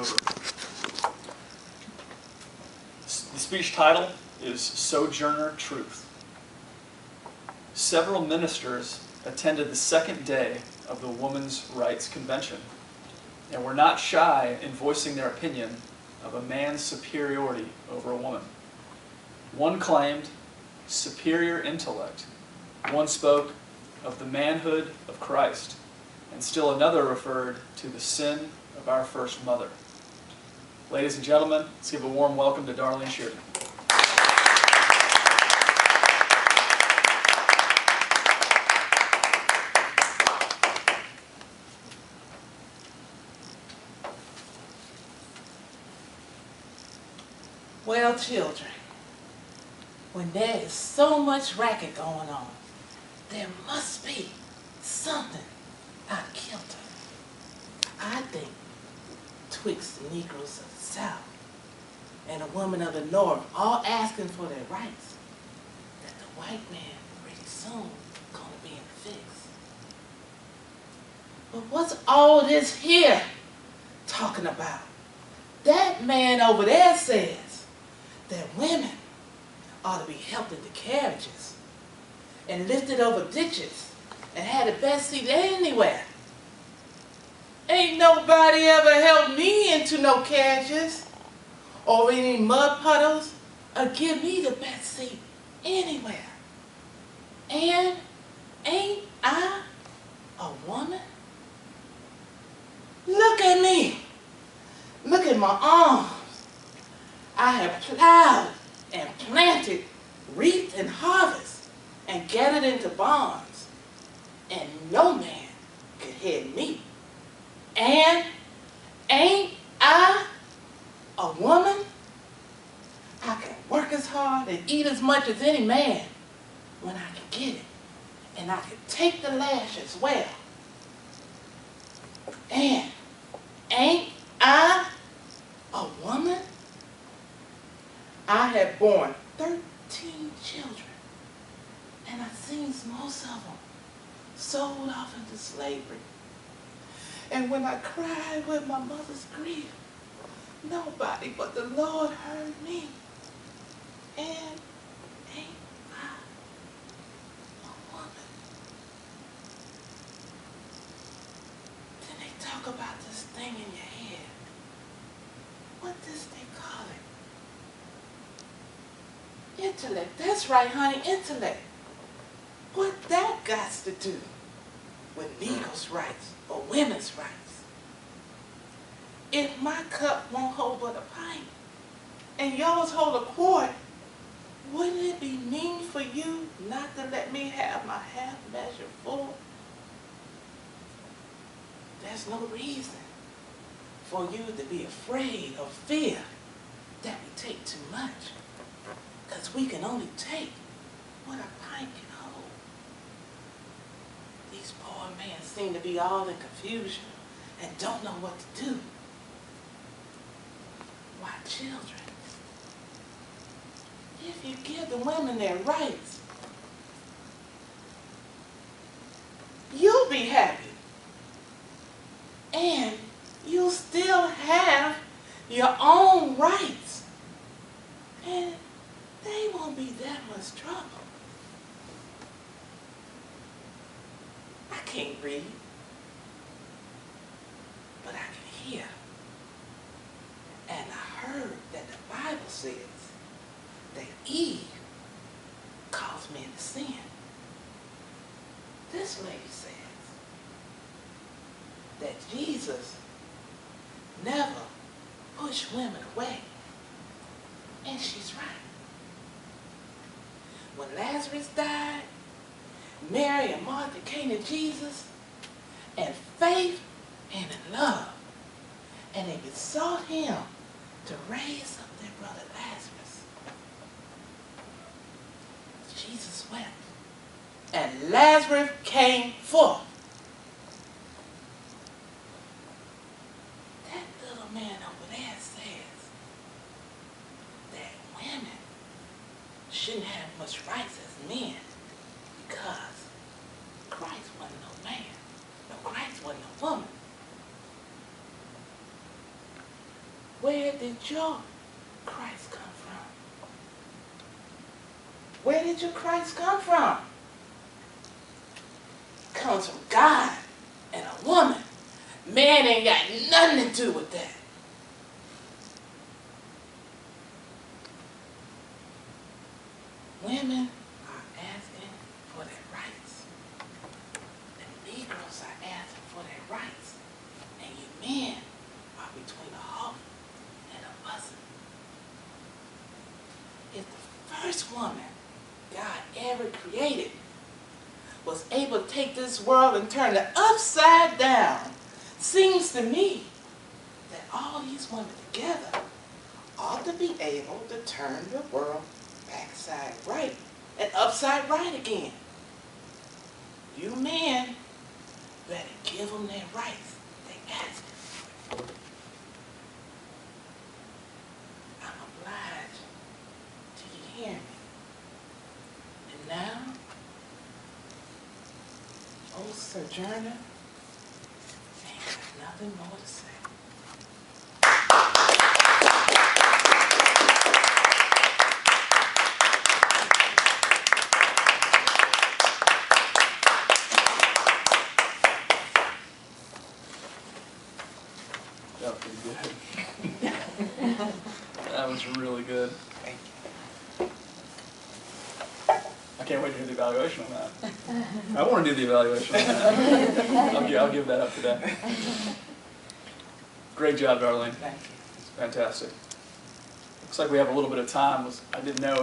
over. The speech title is Sojourner Truth. Several ministers attended the second day of the Women's Rights Convention and were not shy in voicing their opinion of a man's superiority over a woman. One claimed superior intellect. One spoke of the manhood of Christ, and still another referred to the sin of our first mother. Ladies and gentlemen, let's give a warm welcome to Darlene Sheardon. Well, children, when there is so much racket going on, there must be something out of kilter. I think twixt the Negroes of the South and the women of the North all asking for their rights, that the white man pretty soon gonna be in the fix. But what's all this here talking about? That man over there says that women ought to be helped into carriages and lifted over ditches and had the best seat anywhere. Ain't nobody ever helped me into no carriages or any mud puddles or give me the best seat anywhere. And ain't I a woman? Look at me. Look at my arms. I have plowed and planted, reaped and harvest, and gathered into barns, and no man could head me. And ain't I a woman? I can work as hard and eat as much as any man when I can get it, and I can take the lash as well. And ain't I a woman? I have borne 13 children, and I've seen most of them sold off into slavery. And when I cried with my mother's grief, nobody but the Lord heard me. And ain't I a woman? Then they talk about this thing in your head. What does they call it? Intellect. That's right, honey, intellect. What that got to do with Negroes' rights or women's rights? If my cup won't hold but a pint and yours hold a quart, wouldn't it be mean for you not to let me have my half measure full? There's no reason for you to be afraid or fear that we take too much, because we can only take what a pint can hold. These poor men seem to be all in confusion and don't know what to do. Why, children, if you give the women their rights, you'll be happy. And you'll still have your own rights. And they won't be that much trouble. I can't read, but I can hear. And I heard that the Bible says that Eve caused men to sin. This lady says that Jesus never pushed women away. And she's right. When Lazarus died, Mary and Martha came to Jesus in faith and in love. And they besought him to raise up their brother Lazarus. Jesus wept. And Lazarus came forth. That little man over there says that women shouldn't have much rights as men because Christ wasn't no man. No, Christ wasn't no woman. Where did your Christ come from? Where did your Christ come from? It comes from God and a woman. Man ain't got nothing to do with that. Women are asking for their rights. The Negroes are asking for their rights. And you men are between a hawk and a buzzard. If the first woman God ever created was able to take this world and turn it upside down, seems to me that all these women together ought to be able to turn the world backside right and upside right again. You men better give them their rights. They ask it. I'm obliged till you hear me. And now, old Sojourner ain't got nothing more to say. That was pretty good. That was really good. Thank I can't wait to do the evaluation on that. I want to do the evaluation on that. I'll give that up today. Great job, Darlene. you. Thank you. Fantastic. Looks like we have a little bit of time. I didn't know.